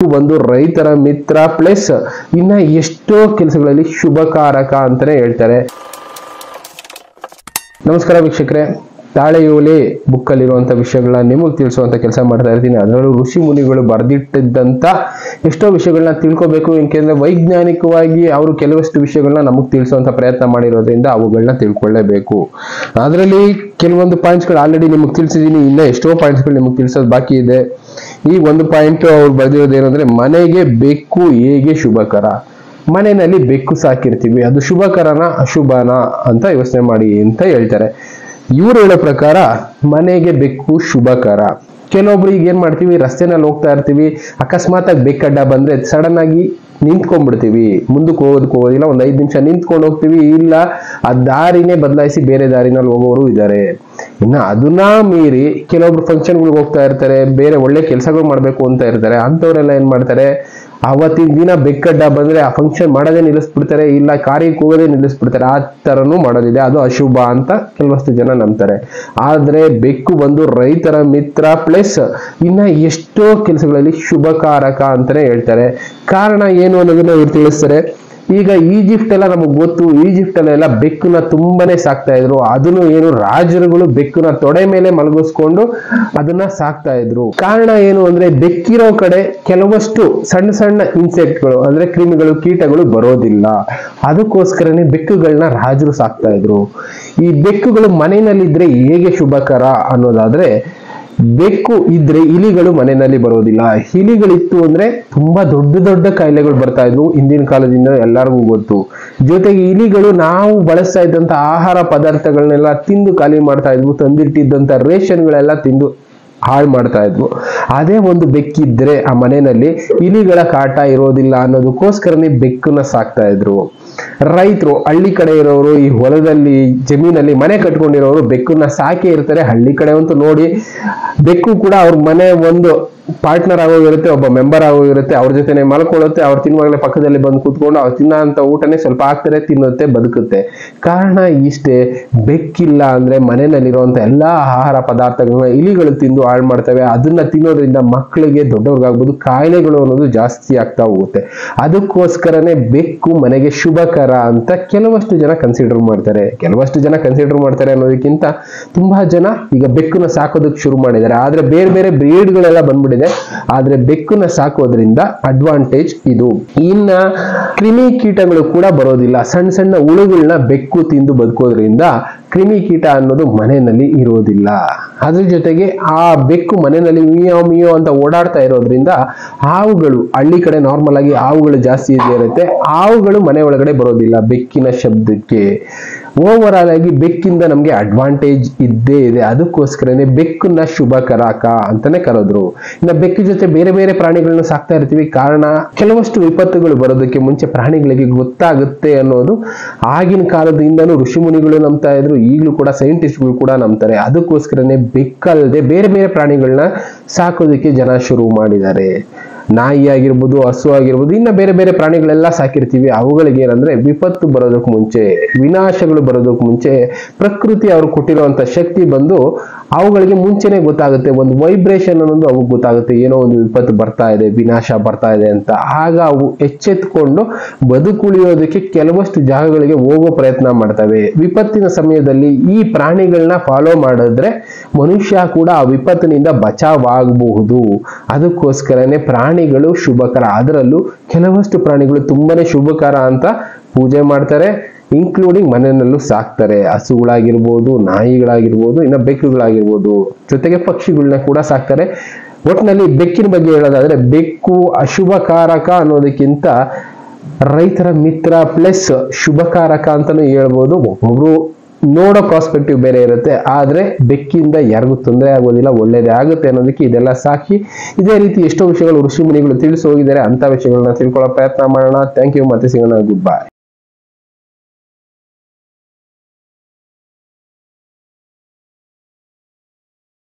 ಒಂದು ರೈತರ ಮಿತ್ರ ಪ್ಲಸ್ ಇನ್ನ ಎಷ್ಟೋ ಕೆಲಸಗಳಲ್ಲಿ ಶುಭಕಾರಕ ಅಂತಾನೆ ಹೇಳ್ತಾರೆ. ನಮಸ್ಕಾರ ವೀಕ್ಷಕರೇ, ತಾಳೆಯೋಲೆ ಬುಕ್ ಅಲ್ಲಿರುವಂತ ವಿಷಯಗಳನ್ನ ನಿಮಗೆ ತಿಳಿಸುವಂತ ಕೆಲಸ ಮಾಡ್ತಾ ಇರ್ತೀನಿ. ಅದರಲ್ಲೂ ಋಷಿ ಮುನಿಗಳು ಬರೆದಿಟ್ಟಿದ್ದಂತ ಎಷ್ಟೋ ವಿಷಯಗಳನ್ನ ತಿಳ್ಕೊಬೇಕು. ಏಕೆಂದ್ರೆ ವೈಜ್ಞಾನಿಕವಾಗಿ ಅವರು ಕೆಲವಷ್ಟು ವಿಷಯಗಳನ್ನ ನಮಗೆ ತಿಳಿಸುವಂತ ಪ್ರಯತ್ನ ಮಾಡಿರೋದ್ರಿಂದ ಅವುಗಳನ್ನ ತಿಳ್ಕೊಳ್ಳೇಬೇಕು. ಅದರಲ್ಲಿ ಕೆಲವೊಂದು ಪಾಯಿಂಟ್ಸ್ಗಳು ಆಲ್ರೆಡಿ ನಿಮಗೆ ತಿಳಿಸಿದೀನಿ, ಇನ್ನ ಎಷ್ಟೋ ಪಾಯಿಂಟ್ಸ್ಗಳು ನಿಮಗೆ ತಿಳಿಸೋದು ಬಾಕಿ ಇದೆ. ಈ ಒಂದು ಪಾಯಿಂಟ್ ಅವ್ರು ಬರೆದಿರೋದು ಏನಂದ್ರೆ, ಮನೆಗೆ ಬೆಕ್ಕು ಹೇಗೆ ಶುಭಕರ. ಮನೆಯಲ್ಲಿ ಬೆಕ್ಕು ಸಾಕಿರ್ತೀವಿ, ಅದು ಶುಭಕರನ ಅಶುಭನ ಅಂತ ಯೋಚನೆ ಮಾಡಿ ಅಂತ ಹೇಳ್ತಾರೆ. ಇವ್ರು ಹೇಳೋ ಪ್ರಕಾರ ಮನೆಗೆ ಬೆಕ್ಕು ಶುಭಕರ. ಕೆಲವೊಬ್ರು ಈಗ ಏನ್ ಮಾಡ್ತೀವಿ, ರಸ್ತೆನಲ್ಲಿ ಹೋಗ್ತಾ ಇರ್ತೀವಿ, ಅಕಸ್ಮಾತ್ ಆಗಿ ಬೆಕ್ಕಡ್ಡ ಬಂದ್ರೆ ಸಡನ್ ಆಗಿ ನಿಂತ್ಕೊಂಡ್ಬಿಡ್ತೀವಿ, ಮುಂದಕ್ಕೆ ಹೋಗೋದಿಲ್ಲ, ಒಂದ್ 5 ನಿಮಿಷ ನಿಂತ್ಕೊಂಡು ಹೋಗ್ತೀವಿ, ಇಲ್ಲ ಆ ದಾರಿನೇ ಬದಲಾಯಿಸಿ ಬೇರೆ ದಾರಿನಲ್ಲಿ ಹೋಗೋರು ಇದ್ದಾರೆ. ಇನ್ನ ಅದನ್ನ ಮೀರಿ ಕೆಲವೊಬ್ರು ಫಂಕ್ಷನ್ಗಳಿಗೆ ಹೋಗ್ತಾ ಇರ್ತಾರೆ, ಬೇರೆ ಒಳ್ಳೆ ಕೆಲಸಗಳು ಮಾಡ್ಬೇಕು ಅಂತ ಇರ್ತಾರೆ. ಅಂತವ್ರೆಲ್ಲ ಏನ್ ಮಾಡ್ತಾರೆ, ಅವತ್ತಿನ ದಿನ ಬೆಕ್ಕಡ್ಡ ಬಂದ್ರೆ ಆ ಫಂಕ್ಷನ್ ಮಾಡೋದೇ ನಿಲ್ಲಿಸ್ಬಿಡ್ತಾರೆ, ಇಲ್ಲ ಕಾರ್ಯಕ್ಕೆ ಹೋಗೋದೇ ನಿಲ್ಲಿಸ್ಬಿಡ್ತಾರೆ. ಆ ತರನು ಮಾಡೋದಿದೆ, ಅದು ಅಶುಭ ಅಂತ ಕೆಲವಷ್ಟು ಜನ ನಂಬ್ತಾರೆ. ಆದ್ರೆ ಬೆಕ್ಕು ಬಂದು ರೈತರ ಮಿತ್ರ ಪ್ಲಸ್ ಇನ್ನ ಎಷ್ಟೋ ಕೆಲಸಗಳಲ್ಲಿ ಶುಭಕಾರಕ ಅಂತಾನೆ ಹೇಳ್ತಾರೆ. ಕಾರಣ ಏನು ಅನ್ನೋದನ್ನ ಇವ್ರು ತಿಳಿಸ್ತಾರೆ. ಈಗ ಈಜಿಪ್ಟ್ ಎಲ್ಲ ನಮಗ್ ಗೊತ್ತು, ಈಜಿಪ್ಟ್ ಅಲ್ಲೆಲ್ಲ ಬೆಕ್ಕನ್ನ ತುಂಬಾನೇ ಸಾಕ್ತಾ ಇದ್ರು. ಅದನ್ನು ಏನು ರಾಜರುಗಳು ಬೆಕ್ಕನ್ನ ತೊಡೆ ಮೇಲೆ ಮಲಗಿಸ್ಕೊಂಡು ಅದನ್ನ ಸಾಕ್ತಾ ಇದ್ರು. ಕಾರಣ ಏನು ಅಂದ್ರೆ, ಬೆಕ್ಕಿರೋ ಕಡೆ ಕೆಲವಷ್ಟು ಸಣ್ಣ ಸಣ್ಣ ಇನ್ಸೆಕ್ಟ್ಗಳು ಅಂದ್ರೆ ಕ್ರಿಮಿಗಳು, ಕೀಟಗಳು ಬರೋದಿಲ್ಲ. ಅದಕ್ಕೋಸ್ಕರನೇ ಬೆಕ್ಕುಗಳನ್ನ ರಾಜರು ಸಾಕ್ತಾ ಇದ್ರು. ಈ ಬೆಕ್ಕುಗಳು ಮನೆಯಲ್ಲಿದ್ರೆ ಹೇಗೆ ಶುಭಕರ ಅನ್ನೋದಾದ್ರೆ, ಬೆಕ್ಕು ಇದ್ರೆ ಇಲಿಗಳು ಮನೆಯಲ್ಲಿ ಬರೋದಿಲ್ಲ. ಇಲಿಗಳಿತ್ತು ಅಂದ್ರೆ ತುಂಬಾ ದೊಡ್ಡ ದೊಡ್ಡ ಕಾಯಿಲೆಗಳು ಬರ್ತಾ ಇದ್ವು ಹಿಂದಿನ ಕಾಲದಿಂದ ಎಲ್ಲರಿಗೂ ಗೊತ್ತು. ಜೊತೆಗೆ ಇಲಿಗಳು ನಾವು ಬಳಸ್ತಾ ಇದ್ದಂತ ಆಹಾರ ಪದಾರ್ಥಗಳನ್ನೆಲ್ಲ ತಿಂದು ಖಾಲಿ ಮಾಡ್ತಾ ಇದ್ವು, ತಂದಿಟ್ಟಿದ್ದಂತ ರೇಷನ್ಗಳೆಲ್ಲ ತಿಂದು ಹಾಳು ಮಾಡ್ತಾ ಇದ್ವು. ಅದೇ ಒಂದು ಬೆಕ್ಕಿದ್ರೆ ಆ ಮನೆಯಲ್ಲಿ ಇಲಿಗಳ ಕಾಟ ಇರೋದಿಲ್ಲ ಅನ್ನೋದಕ್ಕೋಸ್ಕರನೇ ಬೆಕ್ಕನ್ನ ಸಾಕ್ತಾ ಇದ್ರು. ರೈತರು, ಹಳ್ಳಿ ಕಡೆ ಇರೋರು, ಈ ಹೊಲದಲ್ಲಿ ಜಮೀನಲ್ಲಿ ಮನೆ ಕಟ್ಕೊಂಡಿರೋರು ಬೆಕ್ಕನ್ನ ಸಾಕೇ ಇರ್ತಾರೆ. ಹಳ್ಳಿ ಕಡೆ ಅಂತೂ ನೋಡಿ, ಬೆಕ್ಕು ಕೂಡ ಅವ್ರ ಮನೆ ಒಂದು ಪಾರ್ಟ್ನರ್ ಆಗೋಗಿರುತ್ತೆ, ಒಬ್ಬ ಮೆಂಬರ್ ಆಗೋಗಿರುತ್ತೆ. ಅವ್ರ ಜೊತೆನೆ ಮಲ್ಕೊಳ್ಳುತ್ತೆ, ಅವ್ರು ತಿನ್ನುವಾಗಲೇ ಪಕ್ಕದಲ್ಲಿ ಬಂದು ಕೂತ್ಕೊಂಡು ಅವ್ರು ತಿನ್ನೋಂತ ಊಟನೇ ಸ್ವಲ್ಪ ಹಾಕ್ತಾರೆ, ತಿನ್ನುತ್ತೆ, ಬದುಕುತ್ತೆ. ಕಾರಣ ಇಷ್ಟೇ, ಬೆಕ್ಕಿಲ್ಲ ಅಂದ್ರೆ ಮನೆಯಲ್ಲಿರುವಂತ ಎಲ್ಲಾ ಆಹಾರ ಪದಾರ್ಥಗಳನ್ನ ಇಲಿಗಳು ತಿಂದು ಹಾಳು ಮಾಡ್ತವೆ. ಅದನ್ನ ತಿನ್ನೋದ್ರಿಂದ ಮಕ್ಕಳಿಗೆ, ದೊಡ್ಡವ್ರಿಗಾಗ್ಬೋದು, ಕಾಯಿಲೆಗಳು ಅನ್ನೋದು ಜಾಸ್ತಿ ಆಗ್ತಾ ಹೋಗುತ್ತೆ. ಅದಕ್ಕೋಸ್ಕರನೇ ಬೆಕ್ಕು ಮನೆಗೆ ಶುಭಕರ ಅಂತ ಕೆಲವಷ್ಟು ಜನ ಕನ್ಸಿಡರ್ ಮಾಡ್ತಾರೆ. ಕೆಲವಷ್ಟು ಜನ ಕನ್ಸಿಡರ್ ಮಾಡ್ತಾರೆ ಅನ್ನೋದಕ್ಕಿಂತ ತುಂಬಾ ಜನ ಈಗ ಬೆಕ್ಕನ್ನ ಸಾಕೋದಕ್ಕೆ ಶುರು ಮಾಡಿದ್ದಾರೆ. ಆದ್ರೆ ಬೇರೆ ಬೇರೆ ಬ್ರೀಡ್ಗಳೆಲ್ಲ ಬಂದ್ಬಿಟ್ಟಿದೆ. ಆದ್ರೆ ಬೆಕ್ಕನ್ನ ಸಾಕೋದ್ರಿಂದ ಅಡ್ವಾಂಟೇಜ್ ಇದು. ಇನ್ನ ಕ್ರಿಮಿ ಕೀಟಗಳು ಕೂಡ ಬರೋದಿಲ್ಲ. ಸಣ್ಣ ಸಣ್ಣ ಹುಳುಗಳನ್ನ ಬೆಕ್ಕು ತಿಂದು ಬದುಕೋದ್ರಿಂದ ಕ್ರಿಮಿ ಕೀಟ ಅನ್ನೋದು ಮನೆಯಲ್ಲಿ ಇರೋದಿಲ್ಲ. ಅದ್ರ ಜೊತೆಗೆ ಆ ಬೆಕ್ಕು ಮನೆಯಲ್ಲಿ ಮಿಯೋ ಮಿಯೋ ಅಂತ ಓಡಾಡ್ತಾ ಇರೋದ್ರಿಂದ ಹಾವುಗಳು, ಹಳ್ಳಿ ಕಡೆ ನಾರ್ಮಲ್ ಆಗಿ ಹಾವುಗಳು ಜಾಸ್ತಿ ಇರುತ್ತೆ, ಹಾವುಗಳು ಮನೆ ಒಳಗಡೆ ಬರೋದಿಲ್ಲ ಬೆಕ್ಕಿನ ಶಬ್ದಕ್ಕೆ. ಓವರ್ ಆಲ್ ಆಗಿ ಬೆಕ್ಕಿಂದ ನಮ್ಗೆ ಅಡ್ವಾಂಟೇಜ್ ಇದ್ದೇ ಇದೆ. ಅದಕ್ಕೋಸ್ಕರನೇ ಬೆಕ್ಕನ್ನ ಶುಭಕರಕ ಅಂತಾನೆ ಕರೆದ್ರು. ಇನ್ನು ಬೆಕ್ಕು ಜೊತೆ ಬೇರೆ ಬೇರೆ ಪ್ರಾಣಿಗಳನ್ನ ಸಾಕ್ತಾ ಇರ್ತೀವಿ. ಕಾರಣ, ಕೆಲವಷ್ಟು ವಿಪತ್ತುಗಳು ಬರೋದಕ್ಕೆ ಮುಂಚೆ ಪ್ರಾಣಿಗಳಿಗೆ ಗೊತ್ತಾಗುತ್ತೆ ಅನ್ನೋದು ಆಗಿನ ಕಾಲದಿಂದನೂ ಋಷಿ ಮುನಿಗಳು ನಂಬ್ತಾ ಇದ್ರು, ಈಗಲೂ ಕೂಡ ಸೈಂಟಿಸ್ಟ್ಗಳು ಕೂಡ ನಂಬ್ತಾರೆ. ಅದಕ್ಕೋಸ್ಕರನೇ ಬೆಕ್ಕಲ್ಲದೆ ಬೇರೆ ಬೇರೆ ಪ್ರಾಣಿಗಳನ್ನ ಸಾಕೋದಕ್ಕೆ ಜನ ಶುರು ಮಾಡಿದ್ದಾರೆ. ನಾಯಿ ಆಗಿರ್ಬೋದು, ಹಸು ಆಗಿರ್ಬೋದು, ಇನ್ನ ಬೇರೆ ಬೇರೆ ಪ್ರಾಣಿಗಳೆಲ್ಲ ಸಾಕಿರ್ತೀವಿ. ಅವುಗಳಿಗೆ ಏನಂದ್ರೆ, ವಿಪತ್ತು ಬರೋದಕ್ಕೆ ಮುಂಚೆ, ವಿನಾಶಗಳು ಬರೋದಕ್ಕೆ ಮುಂಚೆ ಪ್ರಕೃತಿ ಅವ್ರು ಕೊಟ್ಟಿರುವಂತ ಶಕ್ತಿ ಬಂದು ಅವುಗಳಿಗೆ ಮುಂಚೆನೆ ಗೊತ್ತಾಗುತ್ತೆ. ಒಂದು ವೈಬ್ರೇಷನ್ ಅನ್ನೋದು ಅವು ಗೊತ್ತಾಗುತ್ತೆ, ಏನೋ ಒಂದು ವಿಪತ್ತು ಬರ್ತಾ ಇದೆ, ವಿನಾಶ ಬರ್ತಾ ಇದೆ ಅಂತ. ಆಗ ಅವು ಎಚ್ಚೆತ್ಕೊಂಡು ಬದುಕುಳಿಯೋದಕ್ಕೆ ಕೆಲವಷ್ಟು ಜಾಗಗಳಿಗೆ ಹೋಗೋ ಪ್ರಯತ್ನ ಮಾಡ್ತವೆ. ವಿಪತ್ತಿನ ಸಮಯದಲ್ಲಿ ಈ ಪ್ರಾಣಿಗಳನ್ನ ಫಾಲೋ ಮಾಡಿದ್ರೆ ಮನುಷ್ಯ ಕೂಡ ಆ ವಿಪತ್ತಿನಿಂದ ಬಚಾವಾಗಬಹುದು. ಅದಕ್ಕೋಸ್ಕರನೇ ಪ್ರಾಣಿಗಳು ಶುಭಕರ. ಅದರಲ್ಲೂ ಕೆಲವಷ್ಟು ಪ್ರಾಣಿಗಳು ತುಂಬಾನೇ ಶುಭಕರ ಅಂತ ಪೂಜೆ ಮಾಡ್ತಾರೆ, ಇನ್ಕ್ಲೂಡಿಂಗ್ ಮನೆಯಲ್ಲೂ ಸಾಕ್ತಾರೆ. ಹಸುಗಳಾಗಿರ್ಬೋದು, ನಾಯಿಗಳಾಗಿರ್ಬೋದು, ಇನ್ನು ಬೆಕ್ಕುಗಳಾಗಿರ್ಬೋದು, ಜೊತೆಗೆ ಪಕ್ಷಿಗಳನ್ನ ಕೂಡ ಸಾಕ್ತಾರೆ. ಒಟ್ಟಿನಲ್ಲಿ ಬೆಕ್ಕಿನ ಬಗ್ಗೆ ಹೇಳೋದಾದ್ರೆ, ಬೆಕ್ಕು ಅಶುಭಕಾರಕ ಅನ್ನೋದಕ್ಕಿಂತ ರೈತರ ಮಿತ್ರ ಪ್ಲಸ್ ಶುಭಕಾರಕ ಅಂತಾನು ಹೇಳ್ಬೋದು. ಒಬ್ಬೊಬ್ರು ನೋಡೋ ಪ್ರಾಸ್ಪೆಕ್ಟಿವ್ ಬೇರೆ ಇರುತ್ತೆ. ಆದ್ರೆ ಬೆಕ್ಕಿಂದ ಯಾರಿಗೂ ತೊಂದರೆ ಆಗೋದಿಲ್ಲ, ಒಳ್ಳೇದೇ ಆಗುತ್ತೆ ಅನ್ನೋದಕ್ಕೆ ಇದೆಲ್ಲ ಸಾಕಿ. ಇದೇ ರೀತಿ ಎಷ್ಟೋ ವಿಷಯಗಳು ಋಷಿ ಮುನಿಗಳು ತಿಳಿಸಿ ಹೋಗಿದ್ದಾರೆ. ಅಂತ ವಿಷಯಗಳನ್ನ ತಿಳ್ಕೊಳ್ಳೋ ಪ್ರಯತ್ನ ಮಾಡೋಣ. ಥ್ಯಾಂಕ್ ಯು, ಮತ್ತೆ ಸಿಗೋಣ. Good bye.